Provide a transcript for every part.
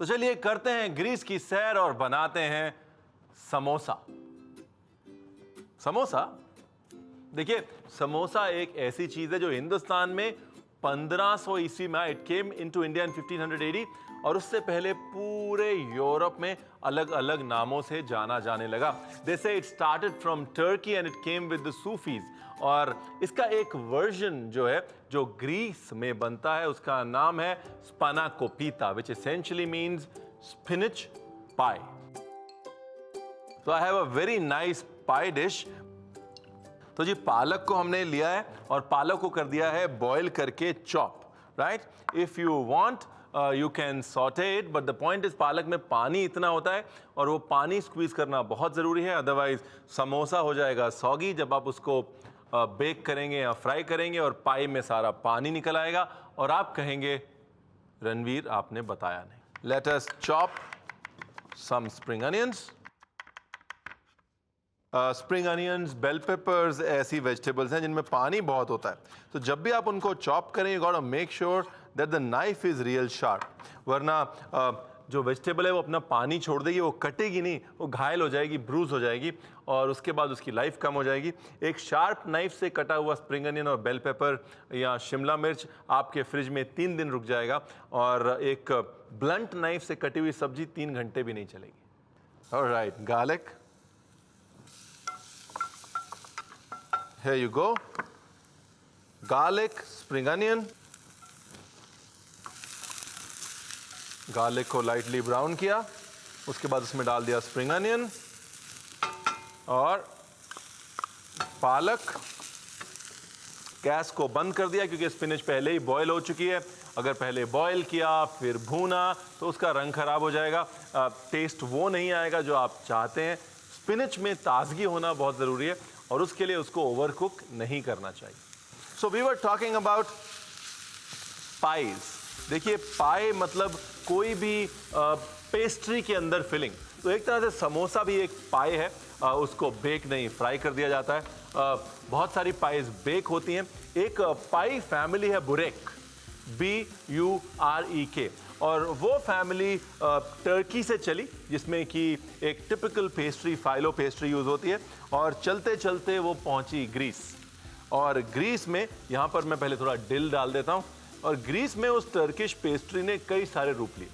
तो चलिए करते हैं ग्रीस की सैर और बनाते हैं समोसा। समोसा, देखिए समोसा एक ऐसी चीज है जो हिंदुस्तान में 1500 ईस्वी में it came into India in 1500 AD और उससे पहले पूरे यूरोप में अलग अलग नामों से जाना जाने लगा। दे से it started from Turkey and it came with the Sufis. और इसका एक वर्जन जो है जो ग्रीस में बनता है उसका नाम है स्पानाकोपीता, विच एसेंशियली मीन्स स्पिनच पाई। तो I have a very nice pi dish. तो जी पालक को हमने लिया है और पालक को कर दिया है बॉईल करके chop, right. If you want you can saute it, but the point is पालक में पानी इतना होता है और वो पानी स्क्वीज करना बहुत ज़रूरी है, अदरवाइज समोसा हो जाएगा सॉगी जब आप उसको बेक करेंगे या फ्राई करेंगे और पाई में सारा पानी निकल आएगा और आप कहेंगे रणवीर आपने बताया नहीं। Let us chop some spring onions. Spring onions, bell peppers ऐसी वेजिटेबल्स हैं जिनमें पानी बहुत होता है, तो जब भी आप उनको चॉप करें you got to make sure that the knife is real sharp, वरना जो वेजिटेबल है वो अपना पानी छोड़ देगी, वो कटेगी नहीं, वो घायल हो जाएगी, ब्रूज हो जाएगी और उसके बाद उसकी लाइफ कम हो जाएगी। एक शार्प नाइफ से कटा हुआ स्प्रिंग अनियन और बेल पेपर या शिमला मिर्च आपके फ्रिज में 3 दिन रुक जाएगा और एक ब्लंट नाइफ से कटी हुई सब्जी 3 घंटे भी नहीं चलेगी। Alright, garlic, here you go, garlic, spring onion, garlic को लाइटली ब्राउन किया, उसके बाद उसमें डाल दिया स्प्रिंग अनियन और पालक। गैस को बंद कर दिया क्योंकि स्पिनच पहले ही बॉयल हो चुकी है, अगर पहले बॉयल किया फिर भूना तो उसका रंग खराब हो जाएगा, टेस्ट वो नहीं आएगा जो आप चाहते हैं। स्पिनच में ताजगी होना बहुत ज़रूरी है और उसके लिए उसको ओवरकुक नहीं करना चाहिए। So we were talking about pies. देखिए पाई मतलब कोई भी पेस्ट्री के अंदर फिलिंग, तो एक तरह से समोसा भी एक पाई है, उसको बेक नहीं फ्राई कर दिया जाता है। बहुत सारी पाइज बेक होती हैं। एक पाई फैमिली है बुरेक, BUREK, और वो फैमिली टर्की से चली जिसमें कि एक टिपिकल पेस्ट्री फाइलो पेस्ट्री यूज़ होती है और चलते चलते वो पहुंची ग्रीस। और ग्रीस में यहाँ पर मैं पहले थोड़ा डिल डाल देता हूँ। और ग्रीस में उस टर्किश पेस्ट्री ने कई सारे रूप लिए।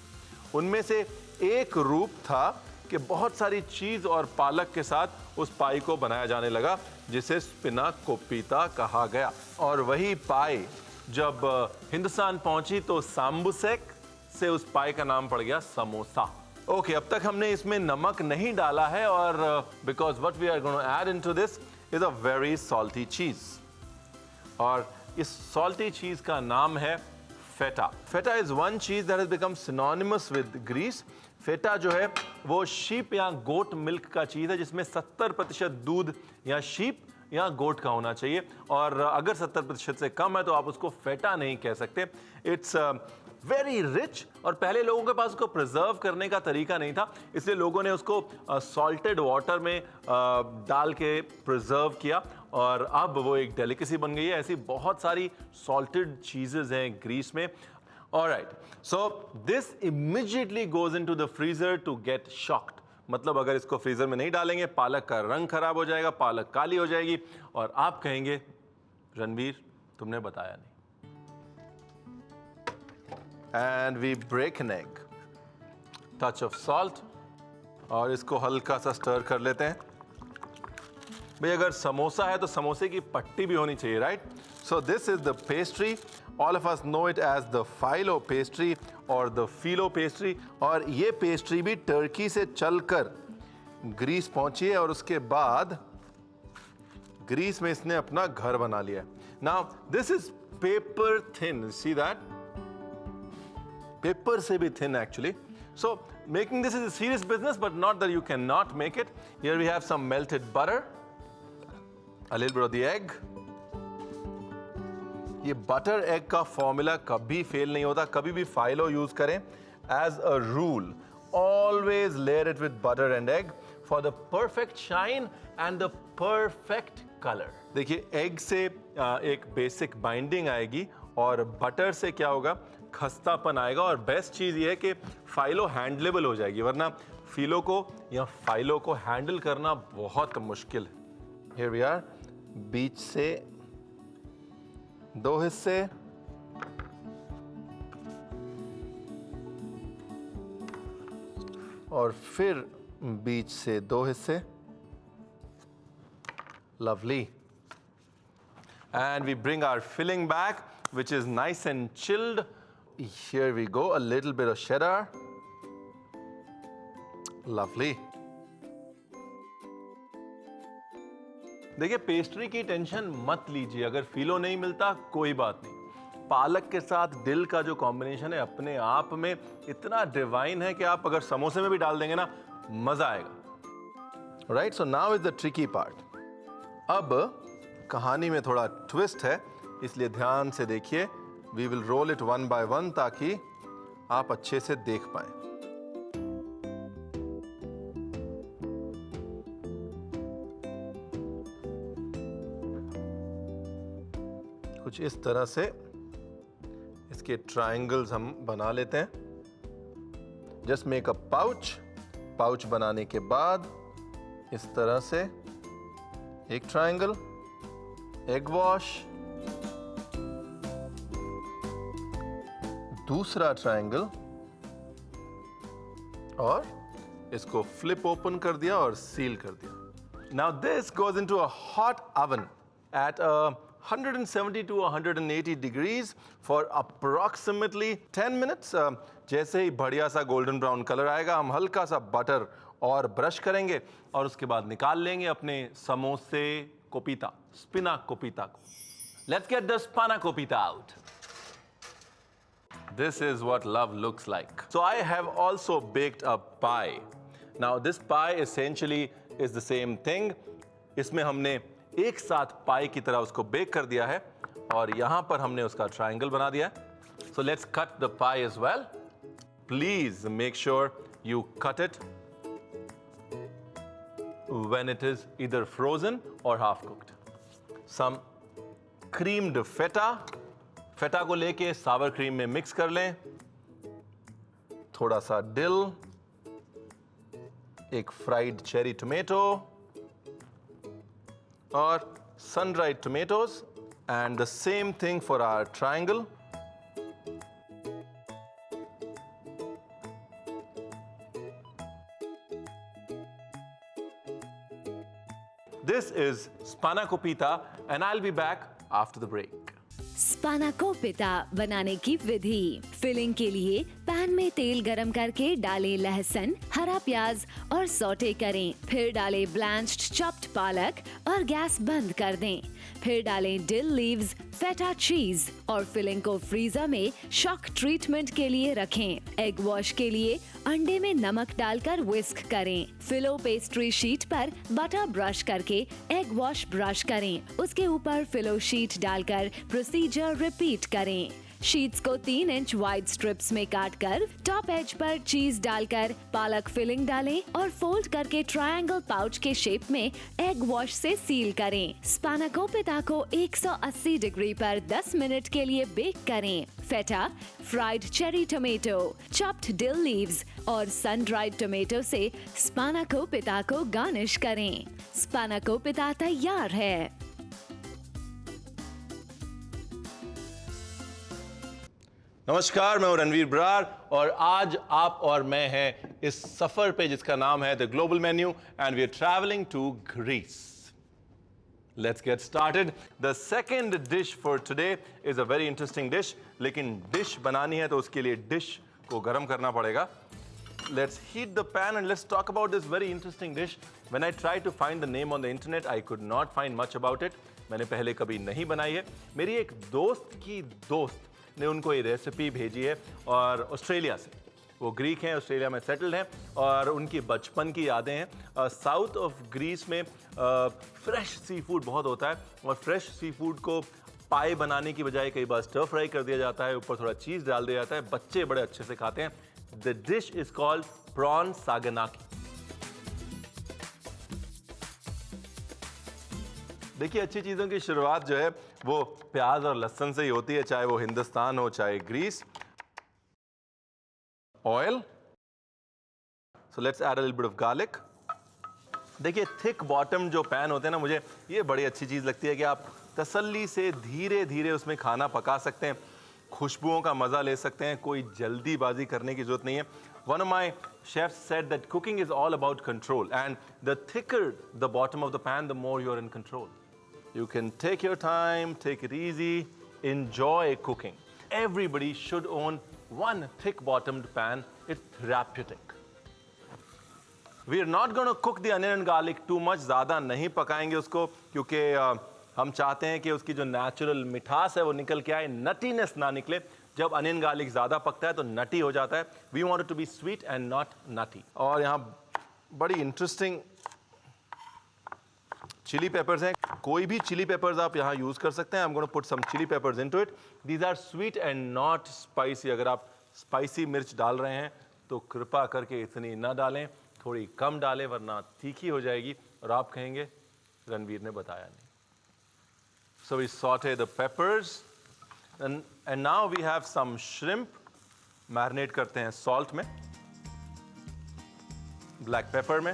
उनमें से एक रूप था कि बहुत सारी चीज़ और पालक के साथ उस पाई को बनाया जाने लगा जिसे स्पिनाकोपीता कहा गया। और वही पाई जब हिंदुस्तान पहुंची तो सांबुसेक से उस पाई का नाम पड़ गया समोसा। ओके, अब तक हमने इसमें नमक नहीं डाला है और because what we are going to add into this is a very salty cheese, और इस सॉल्टी चीज का नाम है feta. Feta is one cheese that has become synonymous with Greece. Feta जो है वो शीप या गोट मिल्क का चीज है जिसमें 70% दूध या शीप या गोट का होना चाहिए, और अगर 70% से कम है तो आप उसको फेटा नहीं कह सकते। इट्स वेरी रिच, और पहले लोगों के पास उसको प्रिजर्व करने का तरीका नहीं था, इसलिए लोगों ने उसको सॉल्टेड वाटर में डाल के प्रिजर्व किया और अब वो एक डेलिकेसी बन गई है। ऐसी बहुत सारी सॉल्टेड चीजेस हैं ग्रीस में। Alright, so this immediately goes into the freezer to get shocked. मतलब अगर इसको फ्रीजर में नहीं डालेंगे पालक का रंग खराब हो जाएगा, पालक काली हो जाएगी और आप कहेंगे रणवीर तुमने बताया नहीं। And we break an egg, touch of salt, और इसको हल्का सा स्टर कर लेते हैं। भाई अगर समोसा है तो समोसे की पट्टी भी होनी चाहिए, right. So this is the pastry, all of us know it as the filo pastry और द फीलो पेस्ट्री, और ये पेस्ट्री भी टर्की से चलकर ग्रीस पहुंची है और उसके बाद ग्रीस में इसने अपना घर बना लिया। Now this is paper thin, see that, paper से भी thin actually. So making this is a serious business, but not that you cannot make it. Here we have some melted butter, a little bit of the egg. ये butter egg का formula कभी fail नहीं होता, कभी भी phyllo use करें as a rule, always layer it with butter and egg for the perfect shine and the perfect colour. देखिए egg से एक बेसिक बाइंडिंग आएगी और बटर से क्या होगा, खस्तापन आएगा और बेस्ट चीज़ ये है कि फाइलो हैंडलेबल हो जाएगी, वरना फिलो को या फाइलो को हैंडल करना बहुत मुश्किल है। हियर वी आर, बीच से 2 हिस्से, और फिर बीच से 2 हिस्से। Lovely. And we bring our filling back, which is nice and chilled. Here we go, a little bit of cheddar. Lovely. देखिए, पेस्ट्री की टेंशन मत लीजिए, अगर फिलो नहीं मिलता कोई बात नहीं। पालक के साथ दिल का जो कॉम्बिनेशन है अपने आप में इतना डिवाइन है कि आप अगर समोसे में भी डाल देंगे ना, मजा आएगा। Right, so now is the tricky part. अब कहानी में थोड़ा ट्विस्ट है, इसलिए ध्यान से देखिए। We will roll it 1 by 1 ताकि आप अच्छे से देख पाएं। कुछ इस तरह से इसके ट्रायंगल्स हम बना लेते हैं। Just make a pouch. Pouch बनाने के बाद इस तरह से एक ट्रायंगल, एग वॉश, दूसरा ट्रायंगल, और इसको फ्लिप ओपन कर दिया और सील कर दिया। Now this goes into a hot oven at 170 to 180 degrees for approximately 10 minutes. जैसे ही बढ़िया सा गोल्डन ब्राउन कलर आएगा, हम हल्का सा बटर और ब्रश करेंगे और उसके बाद निकाल लेंगे अपने समोसे कोपीता, स्पिना कोपीता को। Let's get the spana copita out. This is what love looks like. So I have also baked a pie. Now this pie essentially is the same thing. इसमें हमने एक साथ पाई की तरह उसको बेक कर दिया है और यहां पर हमने उसका ट्रायंगल बना दिया है। So let's cut the pie as well. Please make sure you cut it when it is either frozen or half cooked. Some creamed feta. फेटा को लेके सावर क्रीम में मिक्स कर लें। थोड़ा सा डिल, एक फ्राइड चेरी टोमेटो और sun dried tomatoes, and the same thing for our triangle. This is spanakopita and I'll be back after the break. स्पानाकोपिता बनाने की विधि। फिलिंग के लिए पैन में तेल गरम करके डालें लहसुन, हरा प्याज और सौटे करें। फिर डालें ब्लैंच्ड चॉप्ड पालक और गैस बंद कर दें। फिर डालें डिल लीव्स, फेटा चीज और फिलिंग को फ्रीजर में शॉक ट्रीटमेंट के लिए रखें। एग वॉश के लिए अंडे में नमक डालकर विस्क करें। फिलो पेस्ट्री शीट पर बटर ब्रश करके एग वॉश ब्रश करें। उसके ऊपर फिलो शीट डालकर प्रोसीजर रिपीट करें। शीट्स को 3 इंच वाइड स्ट्रिप्स में काटकर टॉप एज पर चीज डालकर पालक फिलिंग डालें और फोल्ड करके ट्रायंगल पाउच के शेप में एग वॉश से सील करें। स्पानाकोपिता को 180 डिग्री पर 10 मिनट के लिए बेक करें। Feta, fried cherry tomato, chopped dill leaves और सन ड्राइड टोमेटो से स्पानाकोपिता को गार्निश करें। स्पानाकोपिता तैयार है। नमस्कार, मैं हूं रणवीर बरार और आज आप और मैं हैं इस सफर पे जिसका नाम है the global menu and we are travelling to Greece. Let's get started. The second dish for today is a very interesting dish, लेकिन डिश बनानी है तो उसके लिए डिश को गर्म करना पड़ेगा। Let's heat the pan and let's talk about this very interesting dish. When I tried to find the name on the internet, I could not find much about it. मैंने पहले कभी नहीं बनाई है। मेरी एक दोस्त की दोस्त ने उनको ये रेसिपी भेजी है और ऑस्ट्रेलिया से। वो ग्रीक हैं, ऑस्ट्रेलिया में सेटल्ड हैं और उनकी बचपन की यादें हैं। साउथ ऑफ ग्रीस में फ्रेश सी फूड बहुत होता है और फ्रेश सी फूड को पाई बनाने की बजाय कई बार स्टर फ्राई कर दिया जाता है, ऊपर थोड़ा चीज़ डाल दिया जाता है। बच्चे बड़े अच्छे से खाते हैं। The dish is called prawn saganaki. देखिए, अच्छी चीज़ों की शुरुआत जो है वो प्याज और लहसुन से ही होती है, चाहे वो हिंदुस्तान हो चाहे Greece. oil. So let's add a little bit of garlic. देखिए थिक बॉटम जो पैन होते हैं ना, मुझे ये बड़ी अच्छी चीज़ लगती है कि आप तसल्ली से धीरे धीरे उसमें खाना पका सकते हैं, खुशबुओं का मज़ा ले सकते हैं, कोई जल्दीबाजी करने की ज़रूरत नहीं है. One of my chefs said that cooking is all about control, and the thicker the bottom of the pan, the more you're in control. You can take your time, take it easy, enjoy cooking. Everybody should own one thick-bottomed pan. It's therapeutic. We are not going to cook the onion and garlic too much. ज़्यादा नहीं पकाएंगे उसको क्योंकि हम चाहते हैं कि उसकी जो नेचुरल मिठास है वो निकल के आए, नटीनेस ना निकले. जब अनियन गार्लिक ज़्यादा पकता है तो नटी हो जाता है. We want it to be sweet and not nutty. और यहाँ बड़ी इंटरेस्टिंग चिली पेपर्स हैं. कोई भी चिली पेपर्स आप यहाँ यूज़ कर सकते हैं. I am going to put some chilli peppers into it. These are sweet and not spicy. अगर आप स्पाइसी मिर्च डाल रहे हैं तो कृपा करके इतनी ना डालें, थोड़ी कम डालें, वरना तीखी हो जाएगी और आप कहेंगे रणवीर ने बताया नहीं. So we saute the peppers and now we have some shrimp. Marinate करते हैं salt में, black pepper में.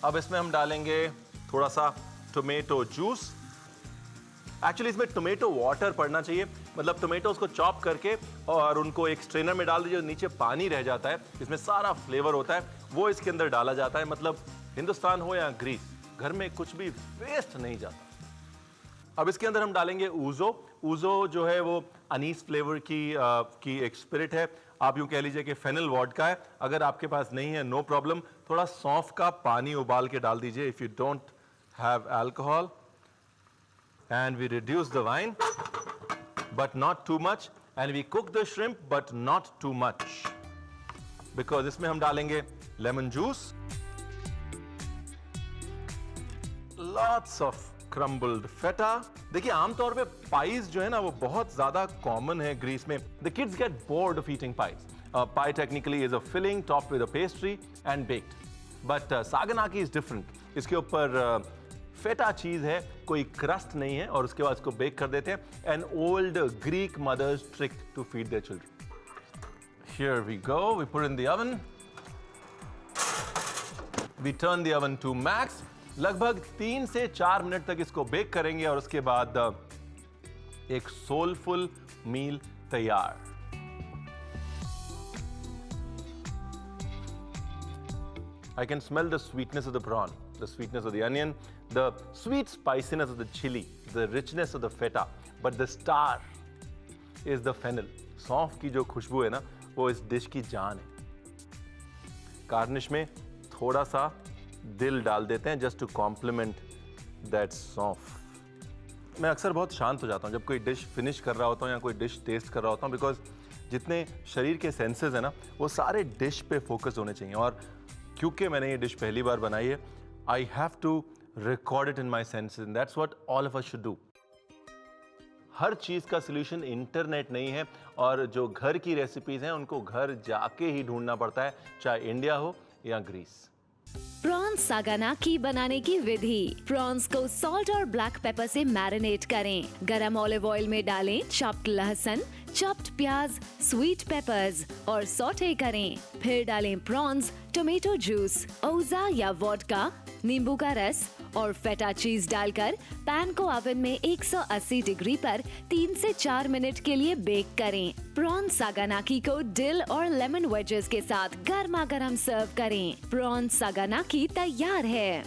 अब इसमें हम डालेंगे थोड़ा सा टोमेटो जूस. एक्चुअली इसमें टोमेटो वाटर पड़ना चाहिए, मतलब टोमेटोज को चॉप करके और उनको एक स्ट्रेनर में डाल दीजिए. नीचे पानी रह जाता है, इसमें सारा फ्लेवर होता है, वो इसके अंदर डाला जाता है. मतलब हिंदुस्तान हो या ग्रीस, घर में कुछ भी वेस्ट नहीं जाता. अब इसके अंदर हम डालेंगे ऊज़ो. ऊज़ो जो है वो अनीस फ्लेवर की एक स्पिरिट है. आप यूँ कह लीजिए कि फेनल वोडका है. अगर आपके पास नहीं है, नो प्रॉब्लम, थोड़ा सौंफ का पानी उबाल के डाल दीजिए if you don't have alcohol. And we reduce the wine, but not too much. And we cook the shrimp, but not too much. Because इसमें हम डालेंगे lemon juice. Lots of crumbled feta. देखिए आमतौर पे pies जो है ना वो बहुत ज़्यादा common है ग्रीस में. The kids get bored of eating pies. Pie technically is a filling topped with a pastry and baked. But saganaki is different. इसके ऊपर फेटा चीज है, कोई क्रस्ट नहीं है, और उसके बाद इसको बेक कर देते हैं. An old Greek mother's trick to feed their children. Here we go. We put in the oven. We turn the oven to max. लगभग 3 से 4 मिनट तक इसको बेक करेंगे और उसके बाद एक सोलफुल मील तैयार. I can smell the sweetness of the prawn, the sweetness of the onion, the sweet spiciness of the chili, the richness of the feta. But the star is the fennel. सौंफ की जो खुशबू है ना, वो इस dish की जान है. गार्निश में थोड़ा सा दिल डाल देते हैं just to complement that सौंफ. मैं अक्सर बहुत शांत हो जाता हूँ जब कोई डिश फिनिश कर रहा होता हूँ या कोई डिश टेस्ट कर रहा होता हूँ, बिकॉज जितने शरीर के सेंसेस हैं ना वो सारे डिश पे फोकस होने चाहिए. और क्योंकि मैंने ये डिश पहली बार बनाई है, I have to record it in my senses, and that's what all of us should do. हर चीज़ का सोल्यूशन इंटरनेट नहीं है, और जो घर की रेसिपीज हैं उनको घर जाके ही ढूंढना पड़ता है, चाहे इंडिया हो या ग्रीस. प्रॉन्स सागानाकी बनाने की विधि. प्रॉन्स को सॉल्ट और ब्लैक पेपर से मैरिनेट करें. गरम ऑलिव ऑयल में डालें चॉप्ड लहसुन, चॉप्ड प्याज, स्वीट पेपर्स और सौटे करें. फिर डालें प्रॉन्स, टोमेटो जूस, ओजा या वोडका, नींबू का रस और फेटा चीज डालकर पैन को ओवन में 180 डिग्री पर 3 से 4 मिनट के लिए बेक करें. प्रॉन्स सागानाकी को डिल और लेमन वेजेस के साथ गर्मा गर्म सर्व करें. प्रॉन्स सागानाकी तैयार है.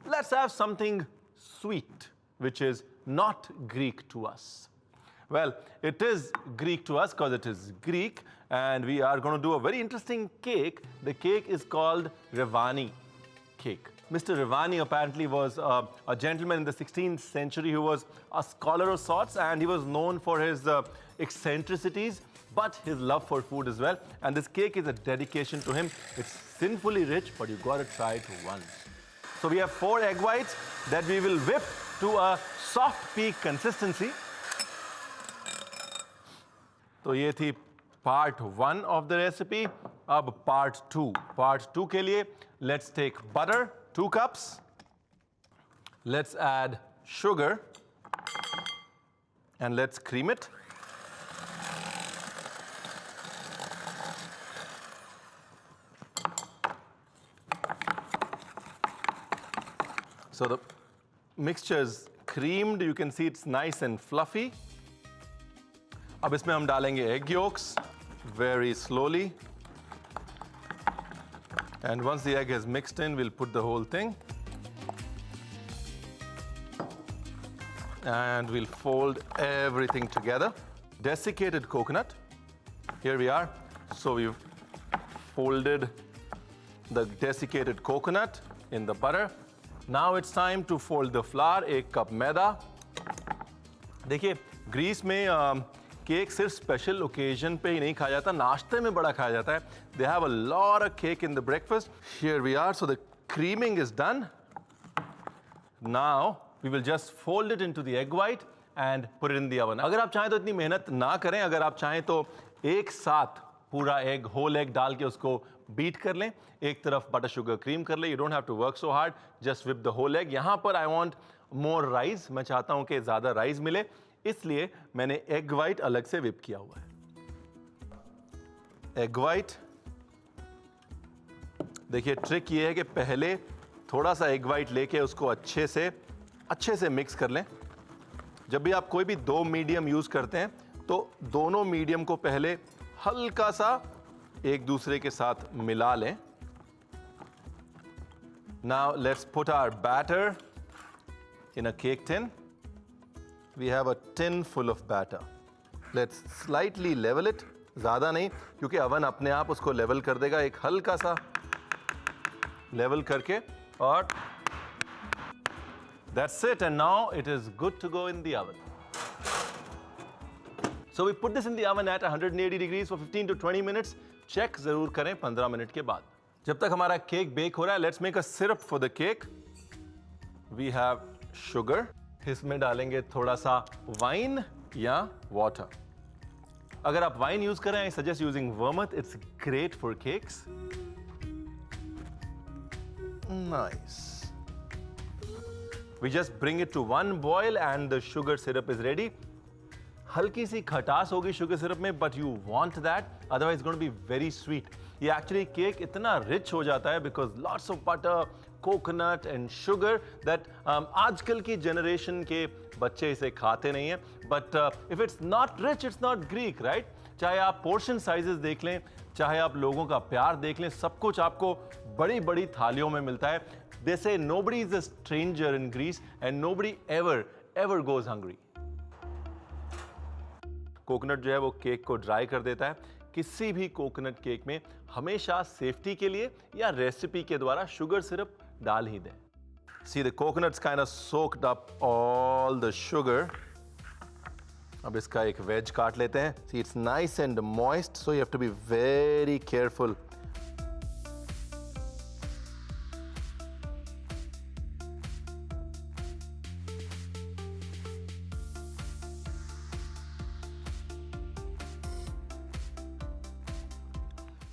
Let's have something sweet, which is not Greek to us. Well, it is Greek to us because it is Greek, and we are going to do a very interesting cake. The cake is called Revani cake. Mr. Revani apparently was a gentleman in the 16th century who was a scholar of sorts, and he was known for his eccentricities, but his love for food as well. And this cake is a dedication to him. It's sinfully rich, but you got to try it once. So we have 4 egg whites that we will whip to a soft peak consistency. तो ये थी part 1 of the recipe. अब part 2। Part 2 के लिए let's take butter 2 cups, let's add sugar and let's cream it. So the mixture is creamed. You can see it's nice and fluffy. अब इसमें हम डालेंगे egg yolks very slowly. And once the egg is mixed in, we'll put the whole thing. And we'll fold everything together. Desiccated coconut. Here we are. So we've folded the desiccated coconut in the butter. Now it's time to fold the flour. 1 cup मैदा. देखिए Greece में cake सिर्फ special occasion पे ही नहीं खाया जाता, नाश्ते में बड़ा खाया जाता है. They have a lot of cake in the breakfast. Here we are. So the creaming is done. Now we will just fold it into the egg white and put it in the oven. अगर आप चाहें तो इतनी मेहनत ना करें. अगर आप चाहें तो एक साथ पूरा एग, होल एग डाल के उसको बीट कर लें. एक तरफ बटर शुगर क्रीम कर लें. You don't have to work so hard. Just whip the whole egg. यहाँ पर I want more rice. मैं चाहता हूँ कि ज़्यादा राइस मिले, इसलिए मैंने एग वाइट अलग से whip किया हुआ है. एग वाइट, देखिए ट्रिक ये है कि पहले थोड़ा सा एग वाइट लेके उसको अच्छे से मिक्स कर लें. जब भी आप कोई भी 2 मीडियम यूज करते हैं तो दोनों मीडियम को पहले हल्का सा एक दूसरे के साथ मिला लें. Now let's put our batter in a cake tin. We have a tin full of batter. Let's slightly level it. ज्यादा नहीं, क्योंकि अवन अपने आप उसको लेवल कर देगा. एक हल्का सा लेवल करके, और that's it, and now it is good to go in the oven. So we put this in the oven at 180 degrees for 15 to 20 minutes. Check जरूर करें 15 मिनट के बाद. जब तक हमारा केक बेक हो रहा है, let's make a syrup for the cake. We have sugar. इसमें डालेंगे थोड़ा सा वाइन या वाटर. अगर आप वाइन यूज करें, I suggest using vermouth. It's great for cakes. Nice. We just bring it to one boil and the sugar syrup is ready. हल्की सी खटास होगी शुगर सिरप में, but you want that, otherwise it's going to be very sweet. ये actually cake इतना rich हो जाता है because lots of butter, coconut and sugar that आजकल की generation के बच्चे इसे खाते नहीं हैं. But if it's not rich, it's not Greek, right? चाहे आप portion sizes देख लें, चाहे आप लोगों का प्यार देख लें, सब कुछ आपको बड़ी बड़ी थालियों में मिलता है. They say nobody is a stranger in Greece and nobody ever goes hungry. Coconut जो है वो केक को ड्राई कर देता है. किसी भी कोकोनट केक में हमेशा सेफ्टी के लिए या रेसिपी के द्वारा शुगर सिरप डाल ही दें. See, the coconut's kind of soaked up all the sugar. अब इसका एक वेज काट लेते हैं. See, it's nice and moist, so you have to be very careful.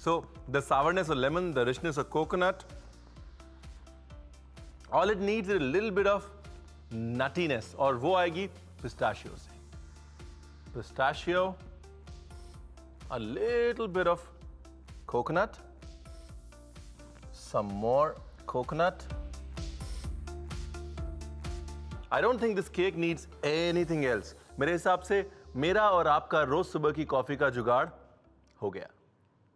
So the sourness of lemon, the richness of coconut, all it needs is a little bit of nuttiness, और वो आएगी pistachio से. Pistachio, a little bit of coconut, some more coconut. I don't think this cake needs anything else. मेरे हिसाब से मेरा और आपका रोज सुबह की कॉफी का जुगाड़ हो गया.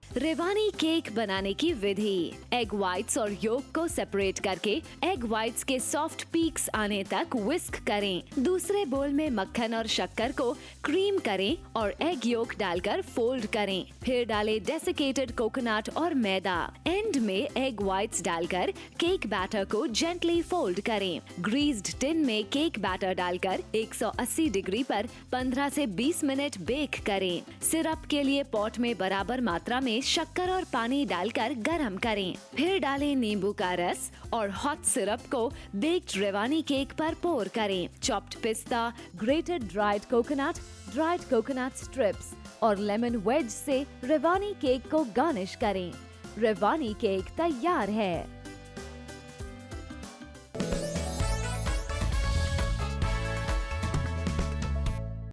रेवानी केक बनाने की विधि. एग व्हाइट्स और योक को सेपरेट करके एग व्हाइट्स के सॉफ्ट पीक्स आने तक विस्क करें. दूसरे बोल में मक्खन और शक्कर को क्रीम करें और एग योक डालकर फोल्ड करें. फिर डालें डेसिकेटेड कोकोनट और मैदा. एंड में एग व्हाइट्स डालकर केक बैटर को जेंटली फोल्ड करें. ग्रीस्ड टिन में केक बैटर डालकर 180 डिग्री पर 15 से 20 मिनट बेक करें. सिरप के लिए पॉट में बराबर मात्रा में शक्कर और पानी डालकर गरम करें। फिर डालें नींबू का रस और हॉट सिरप को बेक्ड रेवानी केक पर पोर करें। चॉप्ड पिस्ता, ग्रेटेड ड्राइड कोकोनट स्ट्रिप्स और लेमन वेज से रेवानी केक को गार्निश करें। रेवानी केक तैयार है।